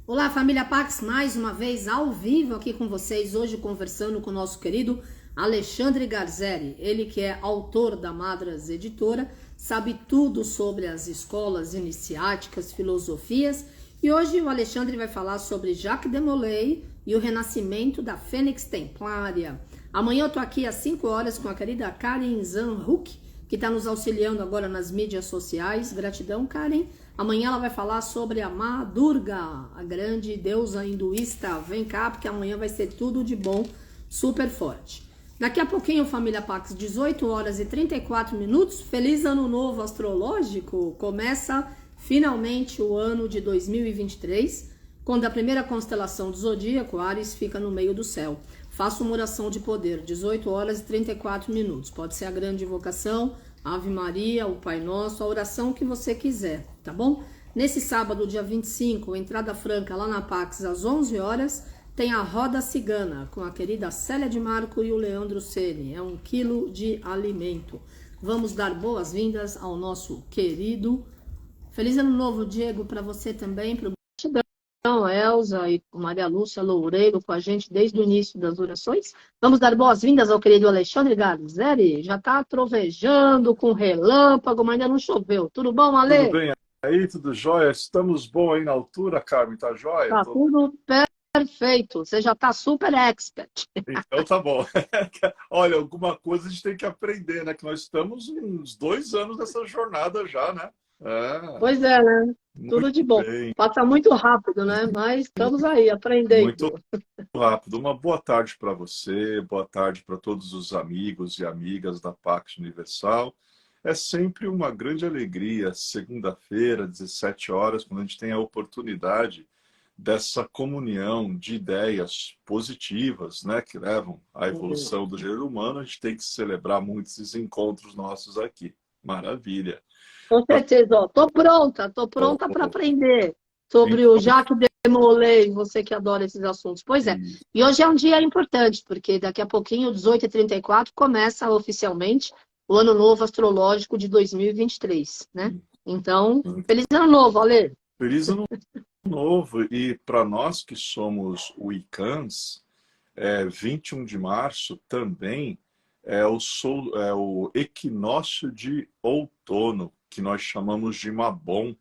Olá, família Pax, mais uma vez ao vivo aqui com vocês, hoje conversando com o nosso querido Alexandre Garzeri, ele que é autor da Madras Editora, sabe tudo sobre as escolas iniciáticas, filosofias, e hoje o Alexandre vai falar sobre Jacques de Molay e o renascimento da Fênix Templária. Amanhã eu tô aqui às 5 horas com a querida Karen Zanhouk, que está nos auxiliando agora nas mídias sociais. Gratidão, Karen. Amanhã ela vai falar sobre a Ma Durga, a grande deusa hinduísta. Vem cá, porque amanhã vai ser tudo de bom, super forte. Daqui a pouquinho, família Pax, 18 horas e 34 minutos. Feliz Ano Novo Astrológico. Começa finalmente o ano de 2023, quando a primeira constelação do zodíaco, Áries, fica no meio do céu. Faça uma oração de poder, 18 horas e 34 minutos. Pode ser a grande invocação, Ave Maria, o Pai Nosso, a oração que você quiser, tá bom? Nesse sábado, dia 25, entrada franca lá na Pax, às 11 horas, tem a Roda Cigana, com a querida Célia de Marco e o Leandro Ceni. É 1 quilo de alimento. Vamos dar boas-vindas ao nosso querido. Feliz Ano Novo, Diego, para você também, para o Elza e Maria Lúcia Loureiro com a gente desde o início das orações. Vamos dar boas-vindas ao querido Alexandre Garzeri. Já está trovejando com relâmpago, mas ainda não choveu. Tudo bom, Tudo Ale? bem aí? Tudo jóia? Estamos bom aí na altura, Carmen? Tá jóia? Tá tudo perfeito. Você já está super expert. Então tá bom. Olha, alguma coisa a gente tem que aprender, né? Que nós estamos uns 2 anos nessa jornada já, né? Pois é, né? Tudo Muito de bom. bem, Passa muito rápido, né? Mas estamos aí, muito aprendendo. rápido. Uma boa tarde para você, boa tarde para todos os amigos e amigas da Pax Universal. É sempre uma grande alegria, segunda-feira, 17 horas, quando a gente tem a oportunidade dessa comunhão de ideias positivas, né, que levam à evolução do gênero humano. A gente tem que celebrar muito esses encontros nossos aqui. Maravilha. Com Tá certeza, ó, tô bom. pronta para aprender sobre o Então, Jacques Demolay, você que adora esses assuntos. Pois é, e- e hoje é um dia importante, porque daqui a pouquinho, 18h34, começa oficialmente o Ano Novo Astrológico de 2023, né? Então, feliz Ano Novo, Ale! feliz ano novo. E para nós que somos Wiccans, 21 de março também é o equinócio de outono, que nós chamamos de Mabon,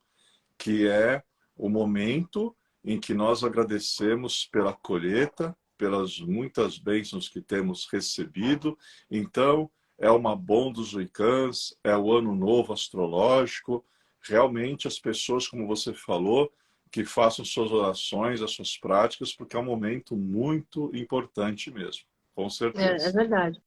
que é o momento em que nós agradecemos pela colheita, pelas muitas bênçãos que temos recebido. Então, é o Mabon dos Wiccans, é o ano novo astrológico. Realmente, as pessoas, como você falou, que façam suas orações, as suas práticas, porque é um momento muito importante mesmo, com É certeza. verdade.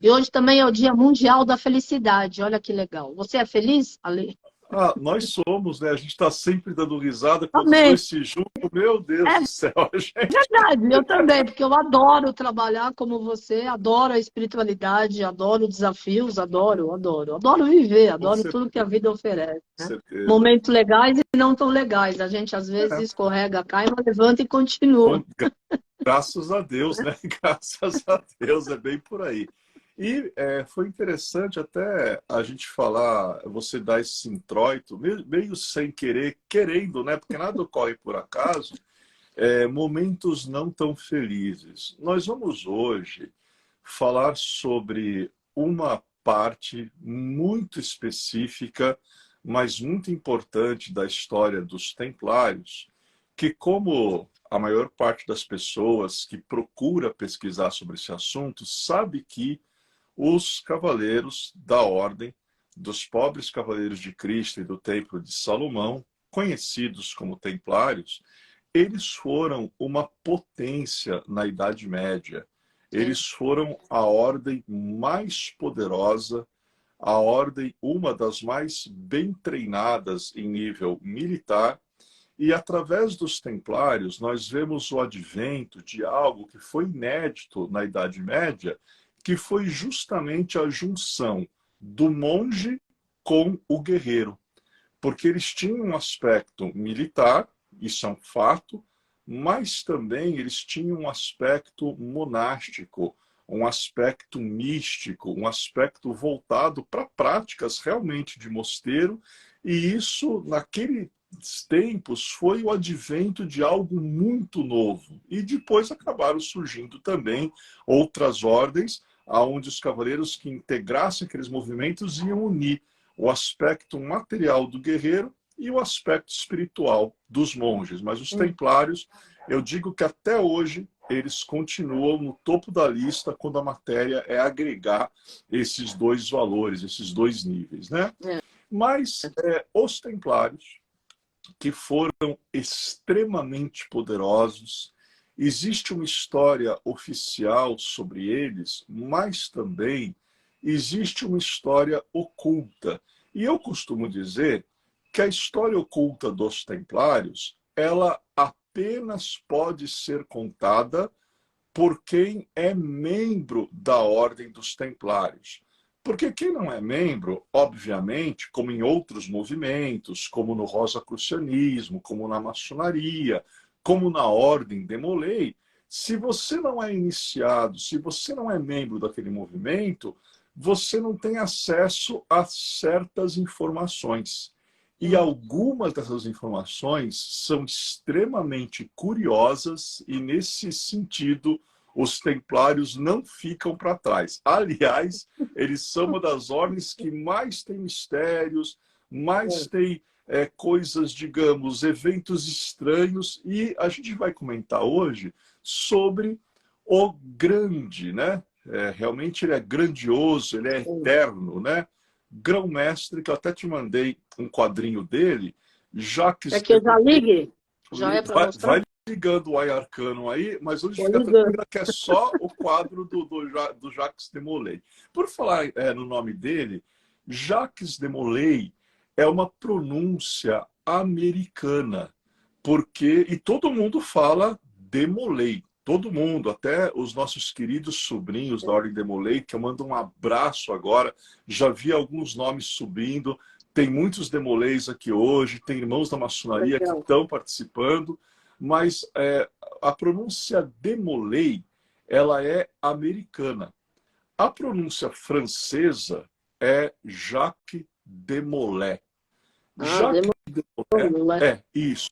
E hoje também é o Dia Mundial da Felicidade, olha que legal. Você é feliz, Ale? Ah, nós somos, né? A gente está sempre dando risada quando os Amém! dois se juntam. Meu Deus É do céu, gente. verdade, eu também, porque eu adoro trabalhar como você, adoro a espiritualidade, adoro desafios, adoro viver, Com adoro tudo que a vida oferece, né? certeza. Momentos legais e não tão legais. A gente às vezes É, escorrega, cai, mas levanta e continua. bom, graças a Deus, né? Graças a Deus, é bem por aí. E foi interessante até a gente falar, você dar esse introito, meio sem querer, querendo, né? Porque nada ocorre por acaso, momentos não tão felizes. Nós vamos hoje falar sobre uma parte muito específica, mas muito importante da história dos Templários, que, como a maior parte das pessoas que procura pesquisar sobre esse assunto, sabe que os cavaleiros da Ordem, dos pobres cavaleiros de Cristo e do Templo de Salomão, conhecidos como Templários, eles foram uma potência na Idade Média. Sim. Eles foram a ordem mais poderosa, a ordem, uma das mais bem treinadas em nível militar. E através dos Templários, nós vemos o advento de algo que foi inédito na Idade Média, que foi justamente a junção do monge com o guerreiro, porque eles tinham um aspecto militar, isso é um fato, mas também eles tinham um aspecto monástico, um aspecto místico, um aspecto voltado para práticas realmente de mosteiro, e isso, naquele tempos foi o advento de algo muito novo. E depois acabaram surgindo também outras ordens, onde os cavaleiros que integrassem aqueles movimentos iam unir o aspecto material do guerreiro e o aspecto espiritual dos monges. Mas os templários, eu digo que até hoje, eles continuam no topo da lista quando a matéria é agregar esses dois valores, esses dois níveis, né? Mas os templários, que foram extremamente poderosos, existe uma história oficial sobre eles, mas também existe uma história oculta. E eu costumo dizer que a história oculta dos templários, ela apenas pode ser contada por quem é membro da Ordem dos Templários. Porque quem não é membro, obviamente, como em outros movimentos, como no rosacrucianismo, como na maçonaria, como na Ordem de Molay, se você não é iniciado, se você não é membro daquele movimento, você não tem acesso a certas informações. E algumas dessas informações são extremamente curiosas e, nesse sentido, os templários não ficam para trás. Aliás, eles são uma das ordens que mais tem mistérios, mais tem coisas, digamos, eventos estranhos. E a gente vai comentar hoje sobre o grande, né? Realmente ele é grandioso, ele é eterno, né? Grão-mestre, que eu até te mandei um quadrinho dele, Jacques... É que eu já ligue? Já é para mostrar? Vai ligando o Ai-Arcano aí, mas hoje fica tranquila que é só o quadro do Jacques de Molay. Por falar no nome dele, Jacques de Molay é uma pronúncia americana, porque e todo mundo fala de Molay. Todo mundo, até os nossos queridos sobrinhos da Ordem de Molay, que eu mando um abraço agora, já vi alguns nomes subindo, tem muitos Demolays aqui hoje, tem irmãos da maçonaria que estão participando, mas a pronúncia de Molay, ela é americana. A pronúncia francesa é Jacques de Molay. Jacques de Molay, isso.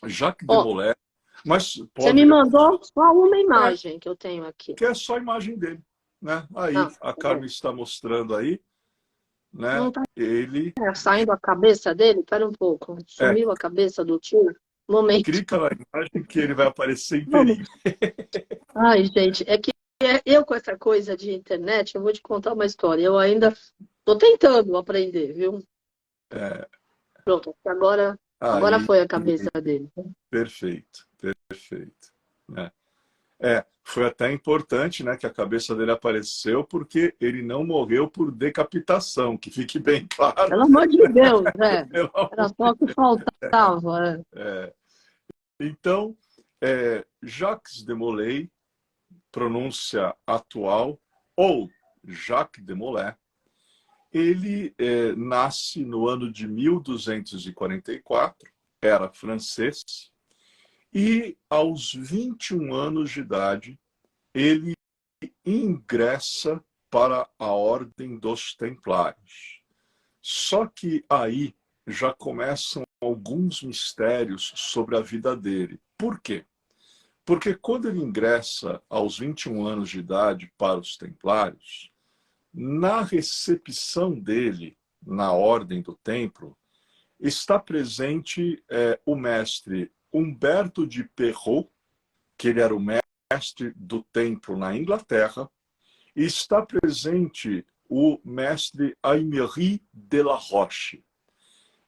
Jacques de Molay. Mas você me mandou só uma imagem que eu tenho aqui. Que é só a imagem dele, né? Aí, a Carmen está mostrando aí, né? Não tá ele... saindo a cabeça dele? Espera um pouco. Sumiu a cabeça do tio? Momento. Clica na imagem que ele vai aparecer inteirinho. Ai, gente, é que eu com essa coisa de internet, eu vou te contar uma história. Eu ainda estou tentando aprender, viu? Pronto, agora foi a cabeça dele. Perfeito, perfeito. Foi até importante, né, que a cabeça dele apareceu, porque ele não morreu por decapitação, que fique bem claro. Pelo amor de Deus, era só o que faltava. Então, Jacques de Molay, pronúncia atual, ou Jacques de Molay, ele nasce no ano de 1244, era francês, e aos 21 anos de idade, ele ingressa para a Ordem dos Templários. Só que aí já começam alguns mistérios sobre a vida dele. Por quê? Porque quando ele ingressa aos 21 anos de idade para os Templários, na recepção dele na Ordem do Templo, está presente o mestre Humberto de Perrault, que ele era o mestre do templo na Inglaterra, e está presente o mestre Aymery de la Roche.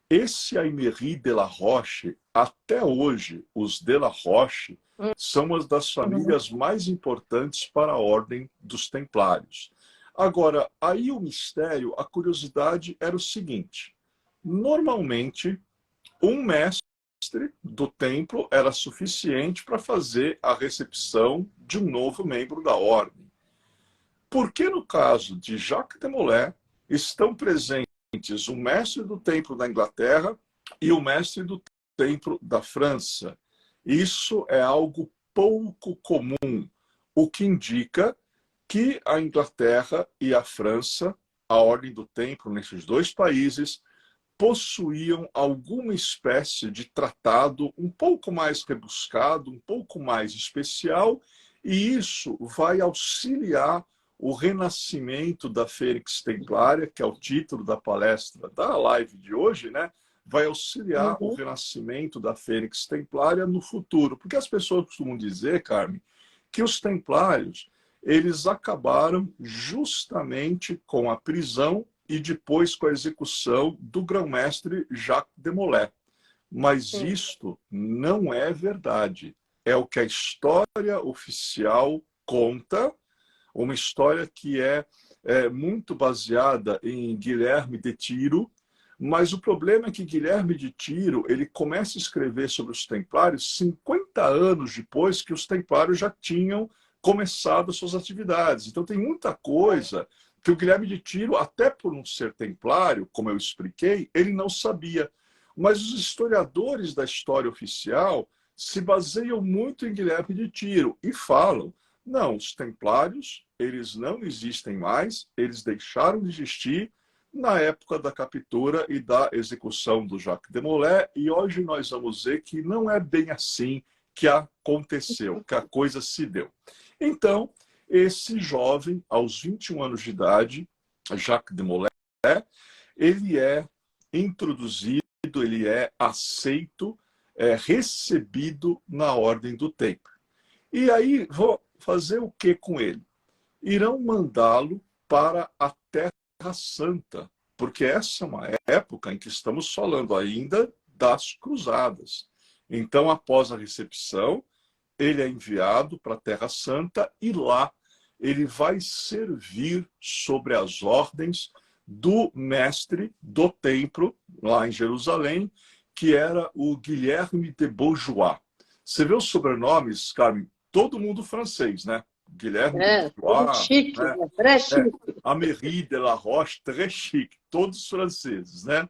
Esse Aymery de la Roche, até hoje, os de la Roche, são uma das famílias mais importantes para a Ordem dos Templários. Agora, aí o mistério, a curiosidade era o seguinte: normalmente, um mestre do templo era suficiente para fazer a recepção de um novo membro da ordem. Por que no caso de Jacques de Molay estão presentes o mestre do templo da Inglaterra e o mestre do templo da França? Isso é algo pouco comum, o que indica que a Inglaterra e a França, a ordem do templo nesses dois países, possuíam alguma espécie de tratado um pouco mais rebuscado, um pouco mais especial, e isso vai auxiliar o renascimento da Fênix Templária, que é o título da palestra da live de hoje, né? Vai auxiliar o renascimento da Fênix Templária no futuro. Porque as pessoas costumam dizer, Carmen, que os templários, eles acabaram justamente com a prisão e depois com a execução do grão-mestre Jacques de Molay. Mas isto não é verdade. É o que a história oficial conta, uma história que é muito baseada em Guilherme de Tiro, mas o problema é que Guilherme de Tiro ele começa a escrever sobre os templários 50 anos depois que os templários já tinham começado as suas atividades. Então tem muita coisa que o Guilherme de Tiro, até por não ser templário, como eu expliquei, ele não sabia. Mas os historiadores da história oficial se baseiam muito em Guilherme de Tiro e falam, não, os templários, eles não existem mais, eles deixaram de existir na época da captura e da execução do Jacques de Molay, e hoje nós vamos ver que não é bem assim que aconteceu, que a coisa se deu. Então, esse jovem, aos 21 anos de idade, Jacques de Molay, ele é introduzido, ele é aceito, é recebido na Ordem do Templo. E aí, vou fazer o que com ele? Irão mandá-lo para a Terra Santa, porque essa é uma época em que estamos falando ainda das cruzadas. Então, após a recepção, ele é enviado para a Terra Santa e lá ele vai servir sobre as ordens do mestre do templo, lá em Jerusalém, que era o Guilherme de Bourgeois. Você vê os sobrenomes, Carmen, todo mundo francês, né? Guilherme de Bourgeois, chique, né? Chique. Améry de la Roche, très chique, todos franceses, né?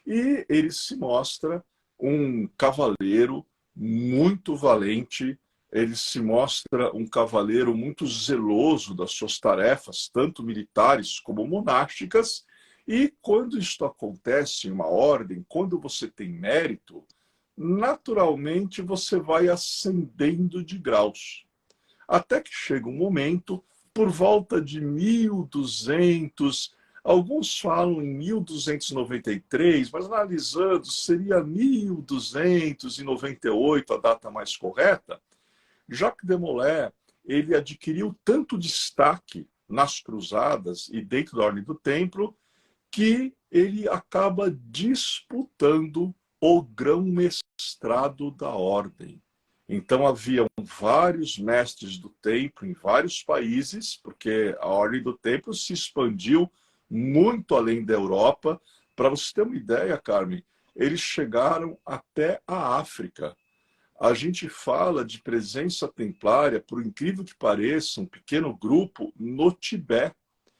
E ele se mostra um cavaleiro muito valente, ele se mostra um cavaleiro muito zeloso das suas tarefas, tanto militares como monásticas, e quando isto acontece em uma ordem, quando você tem mérito, naturalmente você vai ascendendo de graus. Até que chega um momento, por volta de 1200, alguns falam em 1293, mas analisando, seria 1298 a data mais correta. Jacques de Molay, ele adquiriu tanto destaque nas cruzadas e dentro da Ordem do Templo, que ele acaba disputando o grão-mestrado da Ordem. Então, haviam vários mestres do templo em vários países, porque a Ordem do Templo se expandiu muito além da Europa. Para você ter uma ideia, Carmen, eles chegaram até a África. A gente fala de presença templária, por incrível que pareça, um pequeno grupo no Tibete.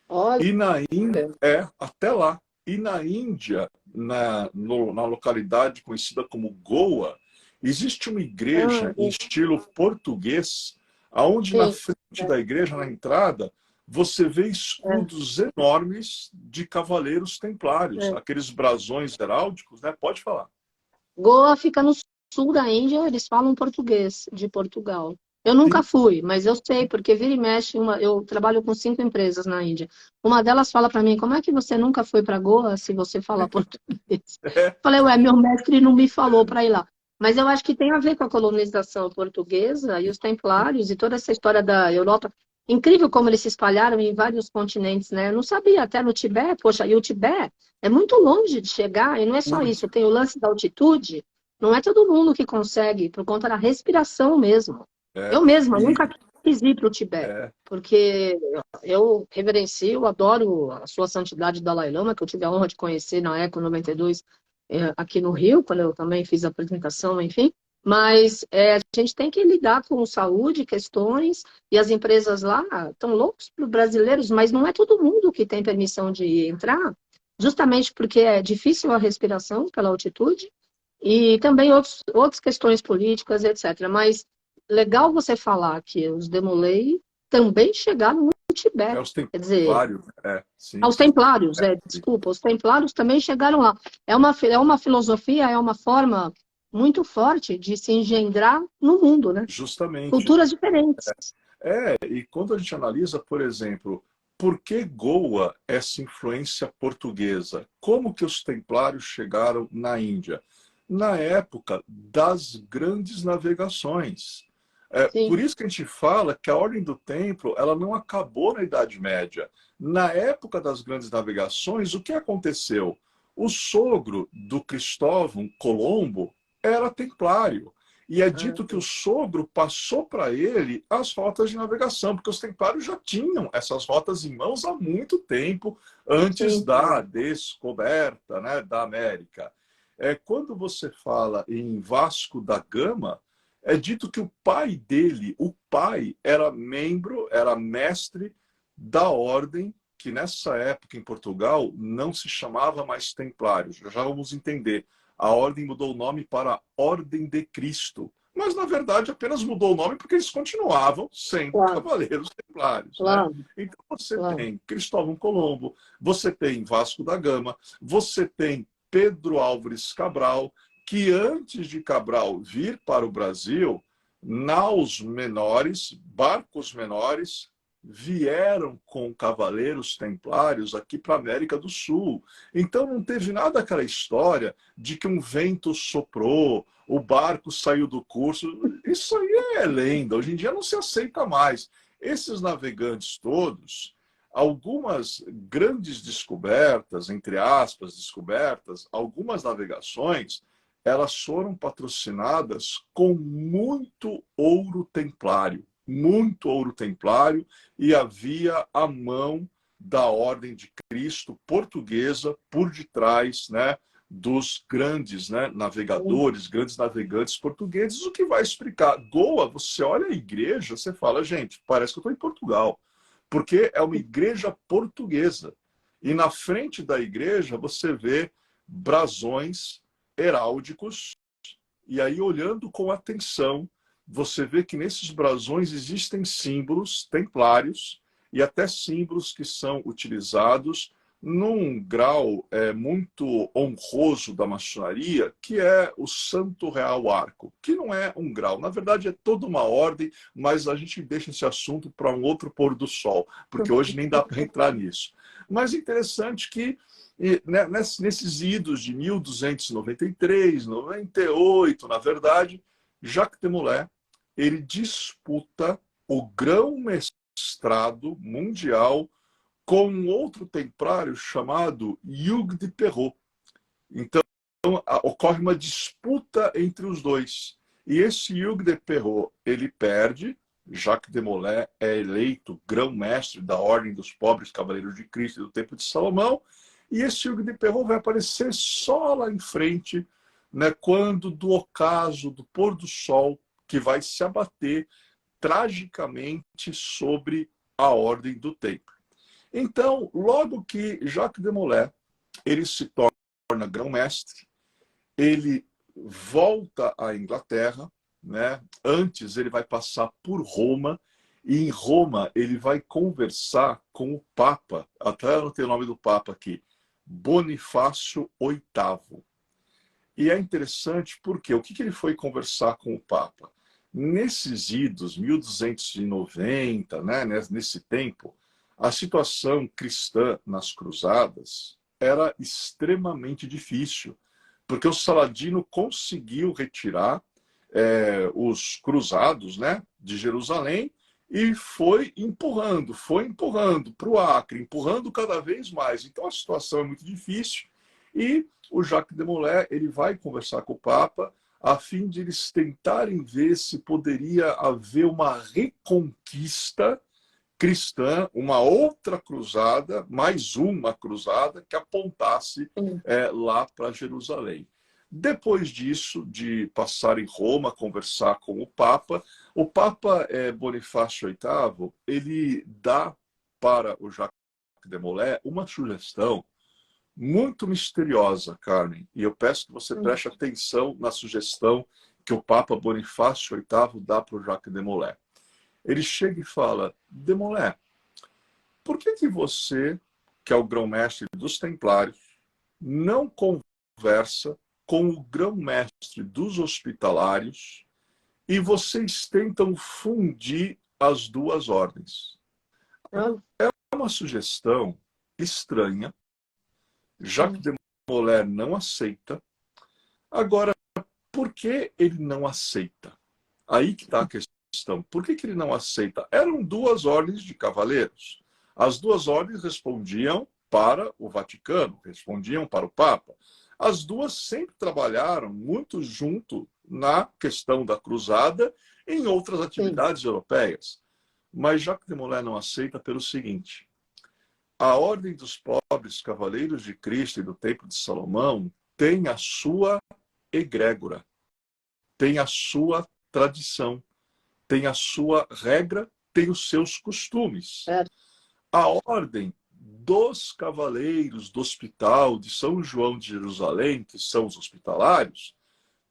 Olha. E na Índia, até lá. E na Índia, na localidade conhecida como Goa, existe uma igreja em estilo português, onde na frente da igreja, na entrada, você vê escudos enormes de cavaleiros templários, aqueles brasões heráldicos, né? Pode falar. Goa fica no sul da Índia, eles falam português, de Portugal. Eu nunca fui, mas eu sei, porque vira e mexe, eu trabalho com 5 empresas na Índia. Uma delas fala para mim, como é que você nunca foi para Goa se você fala português? Falei, ué, meu mestre não me falou para ir lá. Mas eu acho que tem a ver com a colonização portuguesa e os templários e toda essa história da Europa. Incrível como eles se espalharam em vários continentes, né? Eu não sabia, até no Tibete, poxa, e o Tibete é muito longe de chegar, e não é só isso, tem o lance da altitude, não é todo mundo que consegue, por conta da respiração mesmo. Eu mesma nunca quis ir para o Tibete, porque eu reverencio, adoro a sua santidade Dalai Lama, que eu tive a honra de conhecer na Eco 92 aqui no Rio, quando eu também fiz a apresentação, enfim. Mas a gente tem que lidar com saúde, questões, e as empresas lá estão loucos para os brasileiros, mas não é todo mundo que tem permissão de entrar, justamente porque é difícil a respiração pela altitude, e também outras questões políticas, etc. Mas legal você falar que os Demolay também chegaram muito Tibete. É os Quer dizer, templários. Sim, aos sim. templários, desculpa, os templários também chegaram lá. É uma filosofia, é uma forma muito forte de se engendrar no mundo, né? Justamente. Culturas diferentes. E quando a gente analisa, por exemplo, por que Goa, essa influência portuguesa? Como que os templários chegaram na Índia? Na época das grandes navegações. Por Sim. isso que a gente fala que a Ordem do Templo ela não acabou na Idade Média. Na época das grandes navegações, o que aconteceu? O sogro do Cristóvão Colombo era templário. E é Ah, dito que o sogro passou para ele as rotas de navegação, porque os templários já tinham essas rotas em mãos há muito tempo, antes sim. da descoberta, né, da América. Quando você fala em Vasco da Gama, é dito que o pai dele, o pai, era membro, era mestre da ordem, que nessa época em Portugal não se chamava mais Templários. Já vamos entender. A ordem mudou o nome para Ordem de Cristo. Mas, na verdade, apenas mudou o nome porque eles continuavam sendo Claro, cavaleiros templários, né? claro, Então, você claro. tem Cristóvão Colombo, você tem Vasco da Gama, você tem Pedro Álvares Cabral, que antes de Cabral vir para o Brasil, naus menores, barcos menores, vieram com cavaleiros templários aqui para a América do Sul. Então não teve nada aquela história de que um vento soprou, o barco saiu do curso. Isso aí é lenda, hoje em dia não se aceita mais. Esses navegantes todos, algumas grandes descobertas, entre aspas, descobertas, algumas navegações, elas foram patrocinadas com muito ouro templário, e havia a mão da Ordem de Cristo portuguesa por detrás, né, dos grandes, né, navegadores, grandes navegantes portugueses, o que vai explicar. Goa, você olha a igreja, você fala, gente, parece que eu estou em Portugal, porque é uma igreja portuguesa. E na frente da igreja você vê brasões heráldicos, e aí olhando com atenção, você vê que nesses brasões existem símbolos templários e até símbolos que são utilizados num grau muito honroso da maçonaria, que é o Santo Real Arco, que não é um grau, na verdade é toda uma ordem, mas a gente deixa esse assunto para um outro pôr do sol, porque hoje nem dá para entrar nisso. Mas interessante que nesses idos de 1293, 98, na verdade, Jacques de Molay, ele disputa o grão-mestrado mundial com um outro templário chamado Hugues de Perrot. Então, ocorre uma disputa entre os dois. E esse Hugues de Perrot, ele perde. Jacques de Molay é eleito grão-mestre da Ordem dos Pobres Cavaleiros de Cristo e do Templo de Salomão. E esse Hugues de Perrot vai aparecer só lá em frente, né, quando do ocaso do pôr do sol, que vai se abater tragicamente sobre a Ordem do Templo. Então, logo que Jacques de Molay ele se torna grão-mestre, ele volta à Inglaterra, né? Antes ele vai passar por Roma, e em Roma ele vai conversar com o Papa, até eu não tenho o nome do Papa aqui, Bonifácio VIII. E é interessante porque o que ele foi conversar com o Papa? Nesses idos, 1290, né, nesse tempo, a situação cristã nas cruzadas era extremamente difícil, porque o Saladino conseguiu retirar os cruzados, né, de Jerusalém, e foi empurrando para o Acre, empurrando cada vez mais. Então a situação é muito difícil, e o Jacques de Molay ele vai conversar com o Papa a fim de eles tentarem ver se poderia haver uma reconquista cristã, uma outra cruzada, mais uma cruzada que apontasse lá para Jerusalém. Depois disso, de passar em Roma, conversar com o Papa Bonifácio VIII, ele dá para o Jacques de Molay uma sugestão muito misteriosa, Carmen, e eu peço que você preste atenção na sugestão que o Papa Bonifácio VIII dá para o Jacques de Molay. Ele chega e fala, de Molay, por que que você, que é o grão-mestre dos templários, não conversa com o grão-mestre dos hospitalários e vocês tentam fundir as duas ordens? É uma sugestão estranha. Jacques de Molay não aceita. Agora, por que ele não aceita? Aí que está a questão. Por que que ele não aceita? Eram duas ordens de cavaleiros. As duas ordens respondiam para o Vaticano, respondiam para o Papa. As duas sempre trabalharam muito junto na questão da cruzada e em outras atividades europeias. Mas Jacques de Molay não aceita pelo seguinte: a Ordem dos Pobres Cavaleiros de Cristo e do Templo de Salomão tem a sua egrégora, tem a sua tradição, tem a sua regra, tem os seus costumes. A Ordem dos Cavaleiros do Hospital de São João de Jerusalém, que são os hospitalários,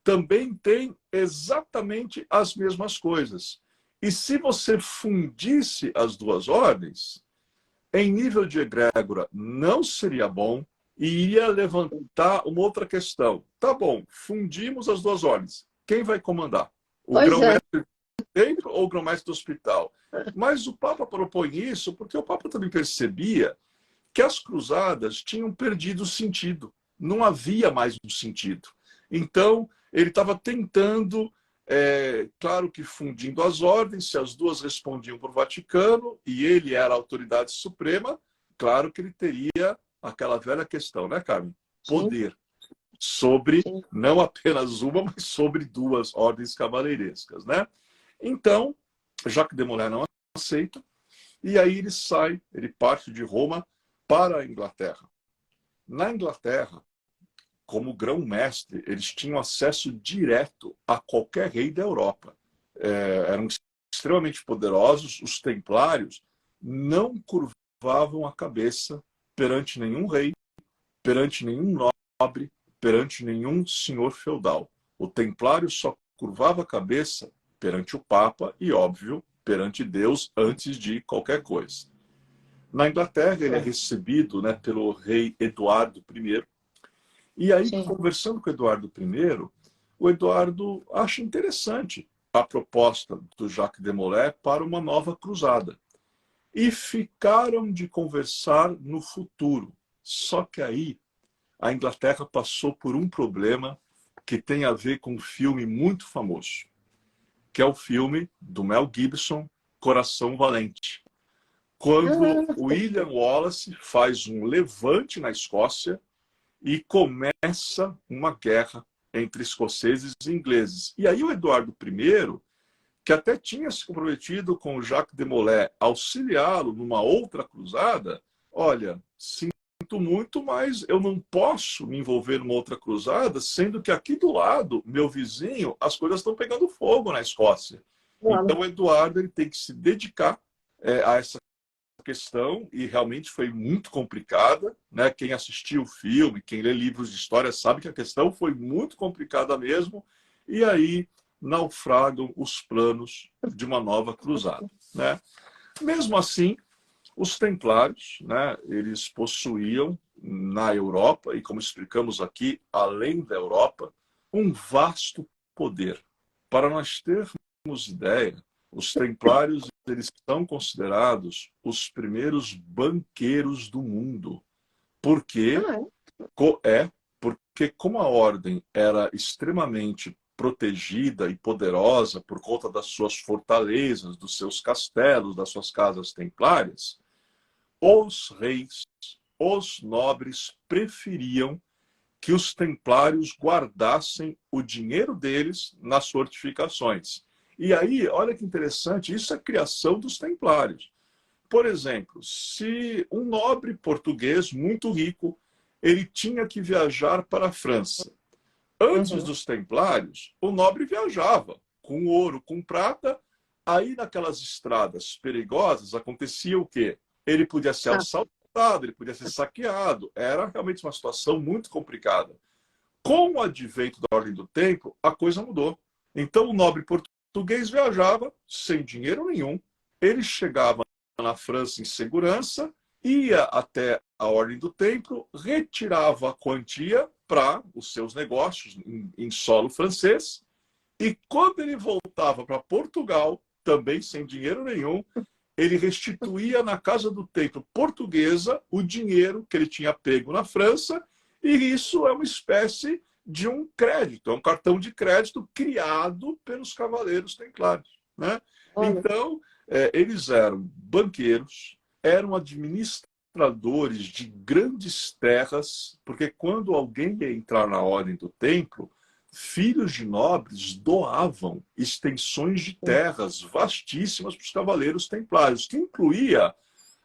também tem exatamente as mesmas coisas. E se você fundisse as duas ordens, em nível de egrégora não seria bom e iria levantar uma outra questão. Tá bom, fundimos as duas ordens. Quem vai comandar? O grão-mestre do templo ou o grão-mestre do hospital? Mas o Papa propõe isso porque o Papa também percebia que as cruzadas tinham perdido o sentido. Não havia mais um sentido. Então, ele estava tentando, claro que fundindo as ordens, se as duas respondiam para o Vaticano e ele era a autoridade suprema, claro que ele teria aquela velha questão, né, Carmen? Poder sobre não apenas uma, mas sobre duas ordens cavaleirescas, né? Então, Jacques de Molay não aceita, e aí ele sai, ele parte de Roma para a Inglaterra. Na Inglaterra, como grão-mestre, eles tinham acesso direto a qualquer rei da Europa. Eram extremamente poderosos. Os templários não curvavam a cabeça perante nenhum rei, perante nenhum nobre, perante nenhum senhor feudal. O templário só curvava a cabeça perante o Papa e, óbvio, perante Deus antes de qualquer coisa. Na Inglaterra, ele é recebido, né, pelo rei Eduardo I. E aí, conversando com o Eduardo I, o Eduardo acha interessante a proposta do Jacques de Molay para uma nova cruzada. E ficaram de conversar no futuro. Só que aí, a Inglaterra passou por um problema que tem a ver com um filme muito famoso, que é o filme do Mel Gibson, Coração Valente. Quando William Wallace faz um levante na Escócia e começa uma guerra entre escoceses e ingleses. E aí o Eduardo I, que até tinha se comprometido com o Jacques de Molay auxiliá-lo numa outra cruzada, olha, sinto muito, mas eu não posso me envolver numa outra cruzada, sendo que aqui do lado, meu vizinho, as coisas estão pegando fogo na Escócia. Então o Eduardo ele tem que se dedicar a essa questão, e realmente foi muito complicada, né? Quem assistiu o filme, quem lê livros de história sabe que a questão foi muito complicada mesmo, e aí naufragam os planos de uma nova cruzada, né? Mesmo assim, os templários, né, eles possuíam na Europa, e como explicamos aqui, além da Europa, um vasto poder. Para nós termos ideia, os templários eles são considerados os primeiros banqueiros do mundo. Porque como a ordem era extremamente protegida e poderosa por conta das suas fortalezas, dos seus castelos, das suas casas templárias, os reis, os nobres preferiam que os templários guardassem o dinheiro deles nas fortificações. E aí, olha que interessante, isso é a criação dos templários. Por exemplo, se um nobre português muito rico, ele tinha que viajar para a França. Antes dos templários, o nobre viajava com ouro, com prata. Aí, naquelas estradas perigosas, acontecia o quê? Ele podia ser assaltado, ele podia ser saqueado. Era realmente uma situação muito complicada. Com o advento da Ordem do Templo, a coisa mudou. Então, o nobre português viajava sem dinheiro nenhum. Ele chegava na França em segurança, ia até a Ordem do Templo, retirava a quantia para os seus negócios em solo francês, e quando ele voltava para Portugal, também sem dinheiro nenhum, ele restituía na Casa do Templo portuguesa o dinheiro que ele tinha pego na França, e isso é uma espécie de um crédito, é um cartão de crédito criado pelos Cavaleiros Templários, né? Então, eles eram banqueiros, eram administradores de grandes terras, porque quando alguém ia entrar na Ordem do Templo, filhos de nobres doavam extensões de terras vastíssimas para os Cavaleiros Templários, que incluía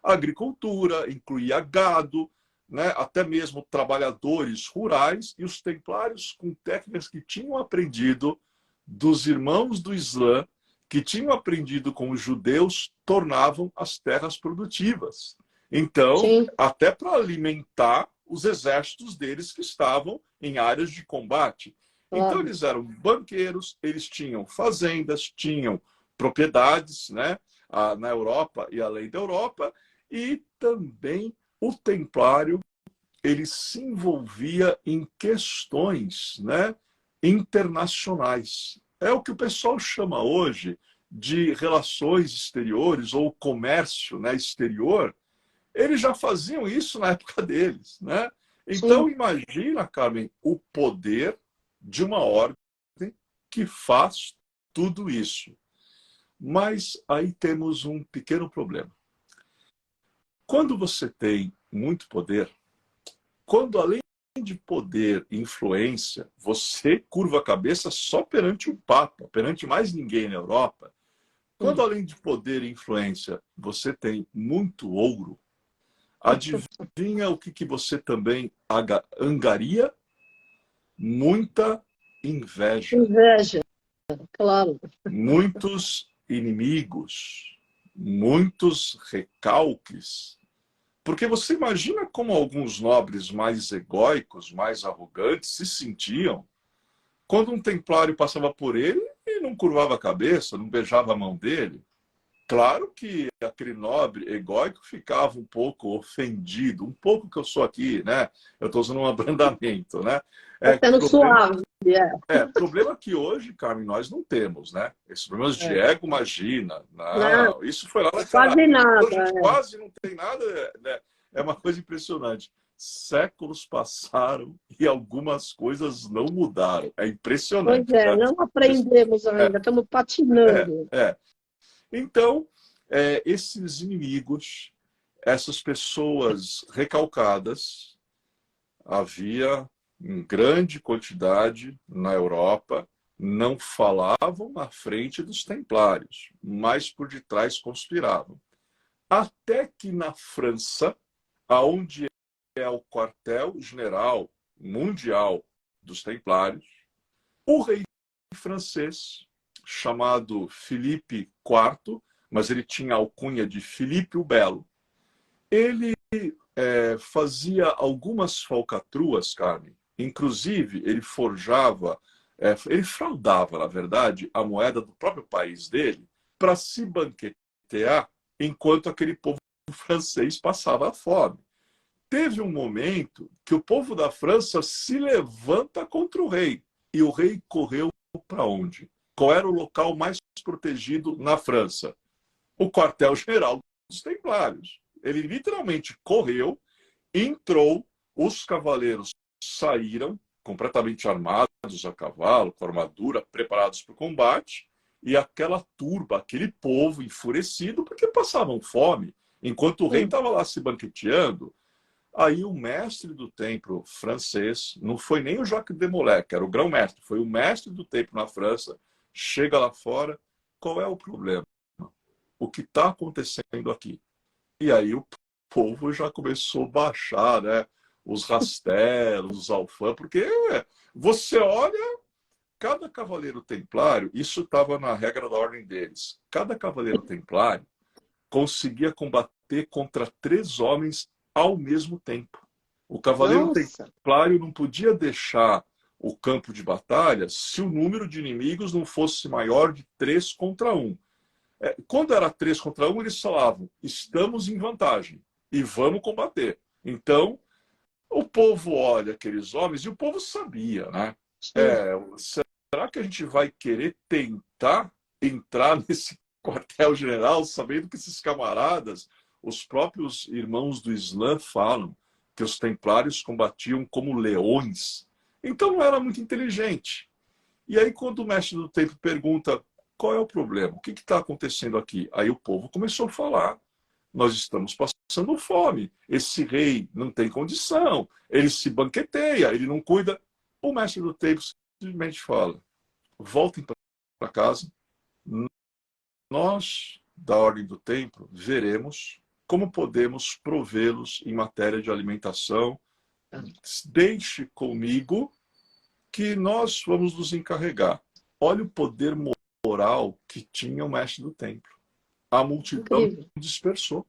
agricultura, incluía gado, né, até mesmo trabalhadores rurais, e os templários com técnicas que tinham aprendido dos irmãos do Islã, que tinham aprendido com os judeus, tornavam as terras produtivas. Então, sim, até para alimentar os exércitos deles que estavam em áreas de combate. Então, eles eram banqueiros, eles tinham fazendas, tinham propriedades, né, na Europa e além da Europa, e também o templário ele se envolvia em questões, né, internacionais. É o que o pessoal chama hoje de relações exteriores ou comércio, né, exterior. Eles já faziam isso na época deles, né? Então, sim, imagina, Carmen, o poder de uma ordem que faz tudo isso. Mas aí temos um pequeno problema. Quando você tem muito poder, quando além de poder e influência, você curva a cabeça só perante o Papa, perante mais ninguém na Europa, quando além de poder e influência, você tem muito ouro, adivinha o que você também angaria? Muita inveja. Inveja, claro. Muitos inimigos, muitos recalques. Porque você imagina como alguns nobres mais egóicos, mais arrogantes, se sentiam quando um templário passava por ele e não curvava a cabeça, não beijava a mão dele. Claro que aquele nobre egóico ficava um pouco ofendido, um pouco que eu sou aqui, né? Eu estou usando um abrandamento, né? Sendo suave. Problema que hoje, Carmen, nós não temos, né? Esses problemas de ego, imagina. Não, isso foi lá naquela... Quase nada. Hoje quase não tem nada, né? É uma coisa impressionante. Séculos passaram e algumas coisas não mudaram. É impressionante. Pois é, não aprendemos ainda, estamos patinando. Então, esses inimigos, essas pessoas recalcadas, havia em grande quantidade na Europa, não falavam na frente dos templários, mas por detrás conspiravam. Até que na França, aonde é o quartel-general mundial dos templários, o rei francês, chamado Filipe IV, mas ele tinha a alcunha de Filipe o Belo, ele fazia algumas falcatruas, Carmen. Inclusive, ele forjava, ele fraudava, na verdade, a moeda do próprio país dele para se banquetear enquanto aquele povo francês passava fome. Teve um momento que o povo da França se levanta contra o rei. E o rei correu para onde? Qual era o local mais protegido na França? O quartel-general dos Templários. Ele literalmente correu, entrou, os cavaleiros saíram completamente armados a cavalo, com armadura, preparados para o combate, e aquela turba, aquele povo enfurecido, porque passavam fome, enquanto o rei estava lá se banqueteando. Aí o mestre do templo francês, não foi nem o Jacques de Molay, que era o grão-mestre, foi o mestre do templo na França, chega lá fora, qual é o problema? O que está acontecendo aqui? E aí o povo já começou a baixar, né? Os rastelos, os alfãs, porque você olha, cada cavaleiro templário, isso estava na regra da ordem deles, cada cavaleiro templário conseguia combater contra 3 homens ao mesmo tempo. O cavaleiro templário não podia deixar o campo de batalha se o número de inimigos não fosse maior de 3 contra 1. Quando era 3 contra 1, eles falavam, estamos em vantagem e vamos combater. Então, o povo olha aqueles homens, e o povo sabia, né? Será que a gente vai querer tentar entrar nesse quartel-general sabendo que esses camaradas, os próprios irmãos do Islã falam que os templários combatiam como leões? Então não era muito inteligente. E aí quando o mestre do templo pergunta qual é o problema, o que está acontecendo aqui? Aí o povo começou a falar, nós estamos passando fome, esse rei não tem condição, ele se banqueteia, ele não cuida. O mestre do templo simplesmente fala, voltem para casa, nós, da Ordem do Templo, veremos como podemos provê-los em matéria de alimentação. Deixe comigo que nós vamos nos encarregar. Olha o poder moral que tinha o mestre do templo. A multidão dispersou.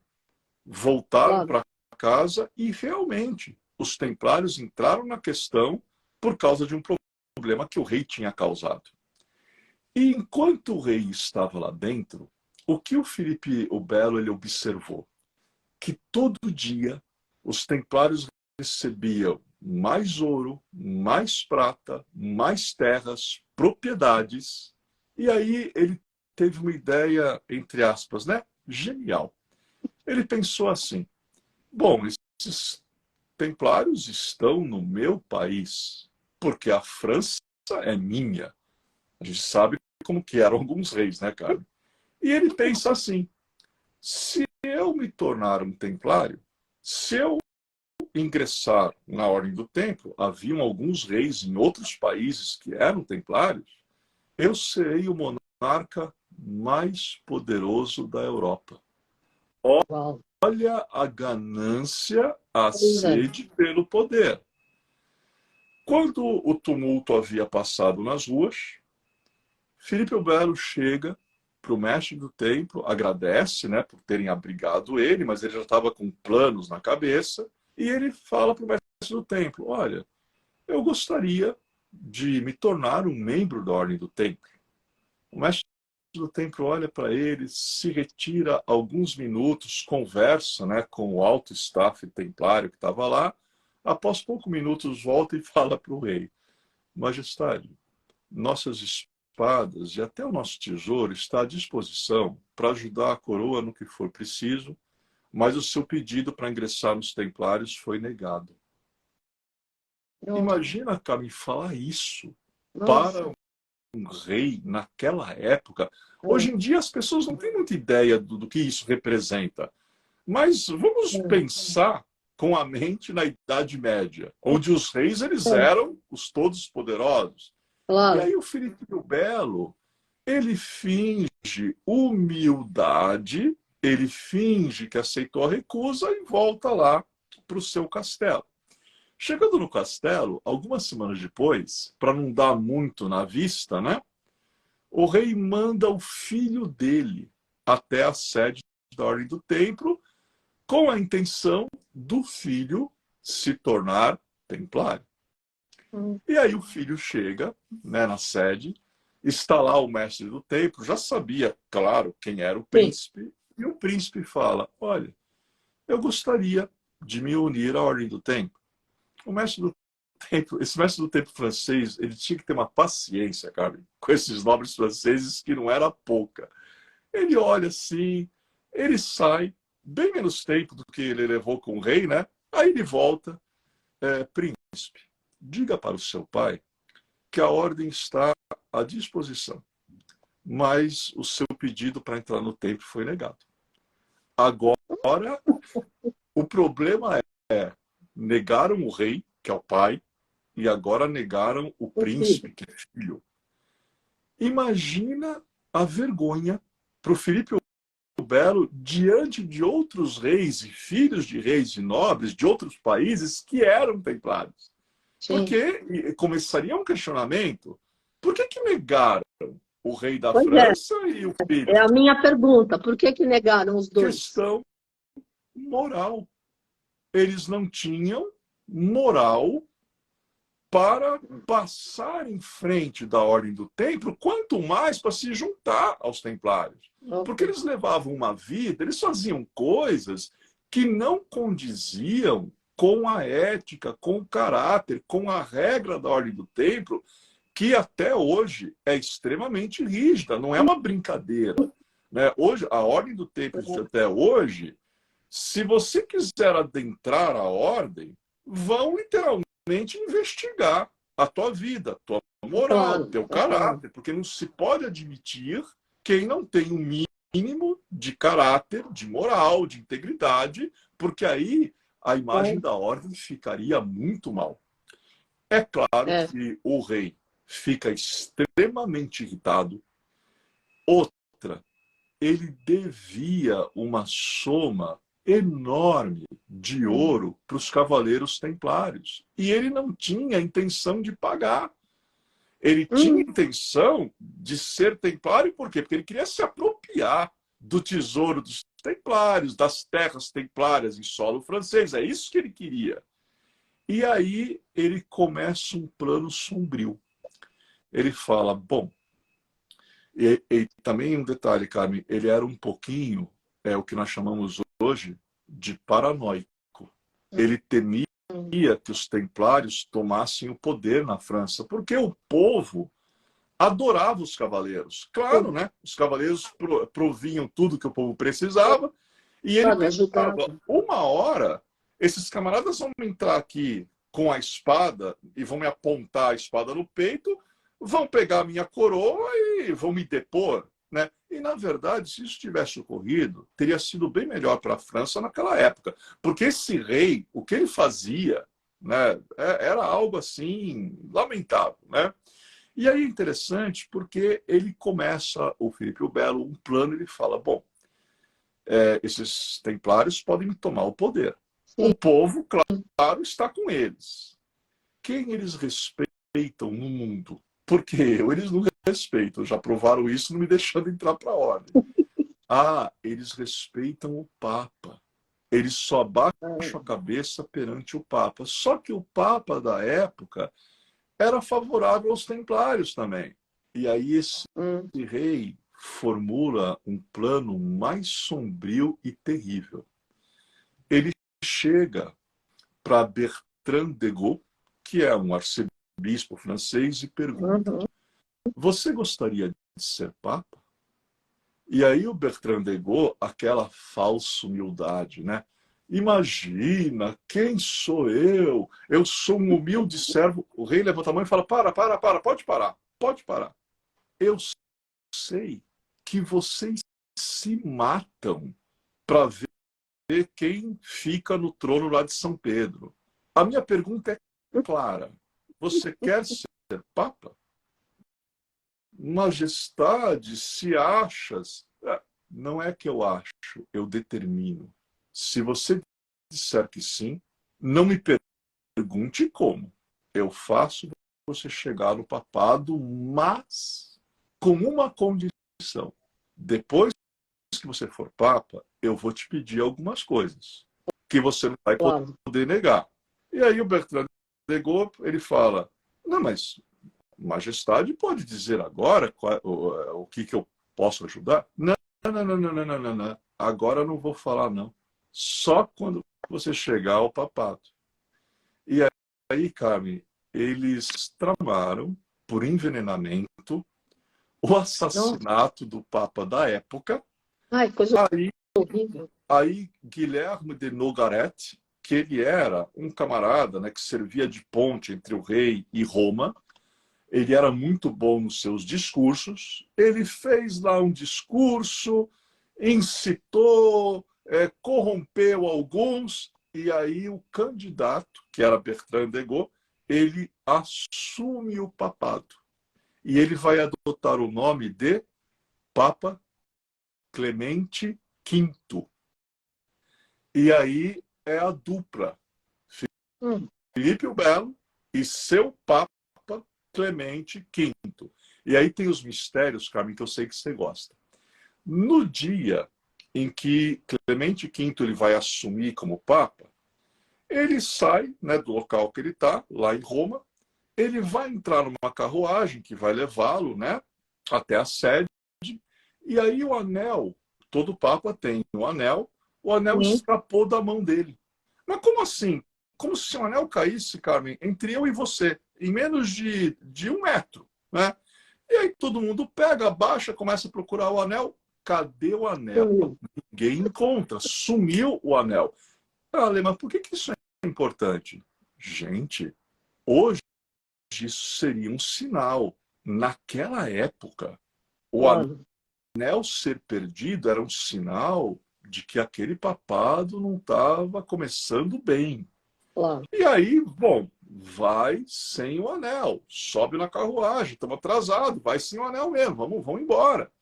Voltaram para casa e realmente os templários entraram na questão por causa de um problema que o rei tinha causado. E enquanto o rei estava lá dentro, o que o Filipe o Belo ele observou? Que todo dia os templários recebiam mais ouro, mais prata, mais terras, propriedades. E aí ele teve uma ideia, entre aspas, né? Genial. Ele pensou assim, bom, esses templários estão no meu país, porque a França é minha. A gente sabe como que eram alguns reis, né, cara? E ele pensa assim, se eu me tornar um templário, se eu ingressar na Ordem do Templo, haviam alguns reis em outros países que eram templários, eu serei o monarca mais poderoso da Europa. Olha a ganância, a sede pelo poder. Quando o tumulto havia passado nas ruas, Filipe o Belo chega para o mestre do templo, agradece, né, por terem abrigado ele, mas ele já estava com planos na cabeça, e ele fala para o mestre do templo, olha, eu gostaria de me tornar um membro da Ordem do Templo. O mestre do templo olha para ele, se retira alguns minutos, conversa, né, com o alto staff templário que estava lá, após poucos minutos volta e fala para o rei, majestade, nossas espadas e até o nosso tesouro está à disposição para ajudar a coroa no que for preciso, mas o seu pedido para ingressar nos templários foi negado. Imagina, cara, me falar isso para um rei naquela época. Hoje em dia as pessoas não têm muita ideia do que isso representa. Mas vamos pensar com a mente na Idade Média, onde os reis eles eram os todos poderosos. E aí o Filipe o Belo, ele finge humildade, ele finge que aceitou a recusa e volta lá para o seu castelo. Chegando no castelo, algumas semanas depois, para não dar muito na vista, né? O rei manda o filho dele até a sede da Ordem do Templo, com a intenção do filho se tornar templário. E aí o filho chega, né, na sede, está lá o mestre do templo, já sabia, claro, quem era o príncipe, e o príncipe fala, olha, eu gostaria de me unir à Ordem do Templo. O mestre do templo, esse mestre do templo francês, ele tinha que ter uma paciência, cara, com esses nobres franceses que não era pouca. Ele olha assim, ele sai, bem menos tempo do que ele levou com o rei, né? Aí ele volta, príncipe, diga para o seu pai que a ordem está à disposição, mas o seu pedido para entrar no templo foi negado. Agora, o problema é negaram o rei, que é o pai, e agora negaram o príncipe, que é filho. Imagina a vergonha para o Filipe o Belo diante de outros reis e filhos de reis e nobres de outros países que eram templários. Porque começaria um questionamento, por que negaram o rei da França e o filho? É a minha pergunta, por que negaram os dois? Questão moral. Eles não tinham moral para passar em frente da Ordem do Templo, quanto mais para se juntar aos Templários. Porque eles levavam uma vida, eles faziam coisas que não condiziam com a ética, com o caráter, com a regra da Ordem do Templo, que até hoje é extremamente rígida, não é uma brincadeira. Né? Hoje, a Ordem do Templo, até hoje, se você quiser adentrar a Ordem, vão literalmente investigar a tua vida, a tua moral, teu caráter, porque não se pode admitir quem não tem um mínimo de caráter, de moral, de integridade, porque aí a imagem da ordem ficaria muito mal. É claro que o rei fica extremamente irritado. Outra, ele devia uma soma enorme de ouro para os cavaleiros templários. E ele não tinha intenção de pagar. Ele tinha intenção de ser templário, por quê? Porque ele queria se apropriar do tesouro dos templários, das terras templárias em solo francês. É isso que ele queria. E aí ele começa um plano sombrio. Ele fala, bom, e também um detalhe, Carmen, ele era um pouquinho, o que nós chamamos hoje de paranoico. Ele temia que os templários tomassem o poder na França, porque o povo adorava os cavaleiros. Claro, né? Os cavaleiros provinham tudo que o povo precisava, e ele pensava, uma hora, esses camaradas vão entrar aqui com a espada e vão me apontar a espada no peito, vão pegar a minha coroa e vão me depor. Né? E, na verdade, se isso tivesse ocorrido, teria sido bem melhor para a França naquela época. Porque esse rei, o que ele fazia, né, era algo assim lamentável. Né? E aí é interessante porque ele começa, o Filipe o Belo, um plano, ele fala, bom, esses templários podem tomar o poder. Sim. O povo, claro, está com eles. Quem eles respeitam no mundo? Porque eles não respeitam, já provaram isso não me deixando entrar para a ordem. Eles respeitam o Papa. Eles só baixam a cabeça perante o Papa. Só que o Papa da época era favorável aos templários também. E aí esse rei formula um plano mais sombrio e terrível. Ele chega para Bertrand de Gaulle, que é um arcebispo francês, e pergunta, você gostaria de ser Papa? E aí o Bertrand de Gaulle, aquela falsa humildade, né? Imagina, quem sou eu? Eu sou um humilde servo. O rei levanta a mão e fala, pode parar. Eu sei que vocês se matam para ver quem fica no trono lá de São Pedro. A minha pergunta é clara. Você quer ser Papa? Majestade, se achas... Não é que eu acho, eu determino. Se você disser que sim, não me pergunte como. Eu faço você chegar no papado, mas com uma condição. Depois que você for Papa, eu vou te pedir algumas coisas que você não vai poder negar. E aí o Bertrand de Gaulle, ele fala, não, mas Majestade pode dizer agora o que eu posso ajudar? Não. Agora eu não vou falar, não. Só quando você chegar ao papado. E aí, Carmen, eles tramaram, por envenenamento, o assassinato do Papa da época. Ai, coisa horrível. Aí, Guilherme de Nogaret, que ele era um camarada, né, que servia de ponte entre o rei e Roma, ele era muito bom nos seus discursos, ele fez lá um discurso, incitou, corrompeu alguns, e aí o candidato, que era Bertrand de Gaulle, ele assume o papado. E ele vai adotar o nome de Papa Clemente V. E aí é a dupla, Filipe o Belo e seu Papa Clemente V. E aí tem os mistérios, Carmen, que eu sei que você gosta. No dia em que Clemente V ele vai assumir como Papa, ele sai, né, do local que ele está, lá em Roma, ele vai entrar numa carruagem que vai levá-lo, né, até a sede, e aí o anel, todo Papa tem o anel escapou da mão dele. Mas como assim? Como se o anel caísse, Carmen, entre eu e você, em menos de 1 metro, né? E aí todo mundo pega, abaixa, começa a procurar o anel. Cadê o anel? Ninguém encontra. Sumiu o anel. Ah, mas por que isso é importante? Gente, hoje isso seria um sinal. Naquela época, o anel ser perdido era um sinal de que aquele papado não estava começando bem. Claro. E aí, bom, vai sem o anel, sobe na carruagem, estamos atrasados, vai sem o anel mesmo, vamos embora.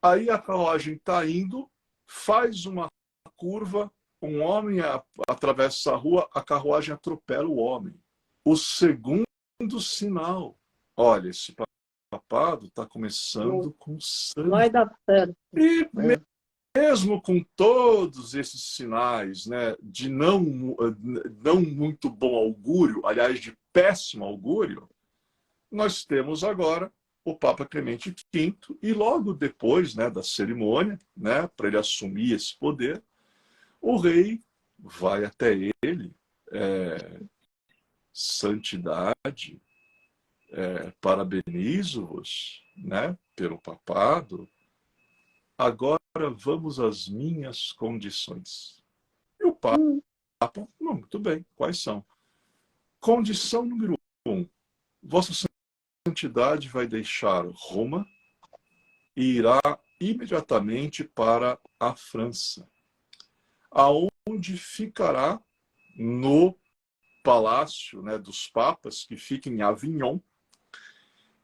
Aí a carruagem está indo, faz uma curva, um homem atravessa a rua, a carruagem atropela o homem. O segundo sinal, olha, esse papado está começando com sangue. Vai dar certo. E mesmo com todos esses sinais, né, de não muito bom augúrio, aliás, de péssimo augúrio, nós temos agora o Papa Clemente V, e logo depois, né, da cerimônia, né, para ele assumir esse poder, o rei vai até ele, santidade, parabenizo-vos, né, pelo papado. Agora vamos às minhas condições. E o Papa, não, muito bem, quais são? Condição número 1. Vossa Santidade vai deixar Roma e irá imediatamente para a França, aonde ficará no palácio, né, dos papas, que fica em Avignon,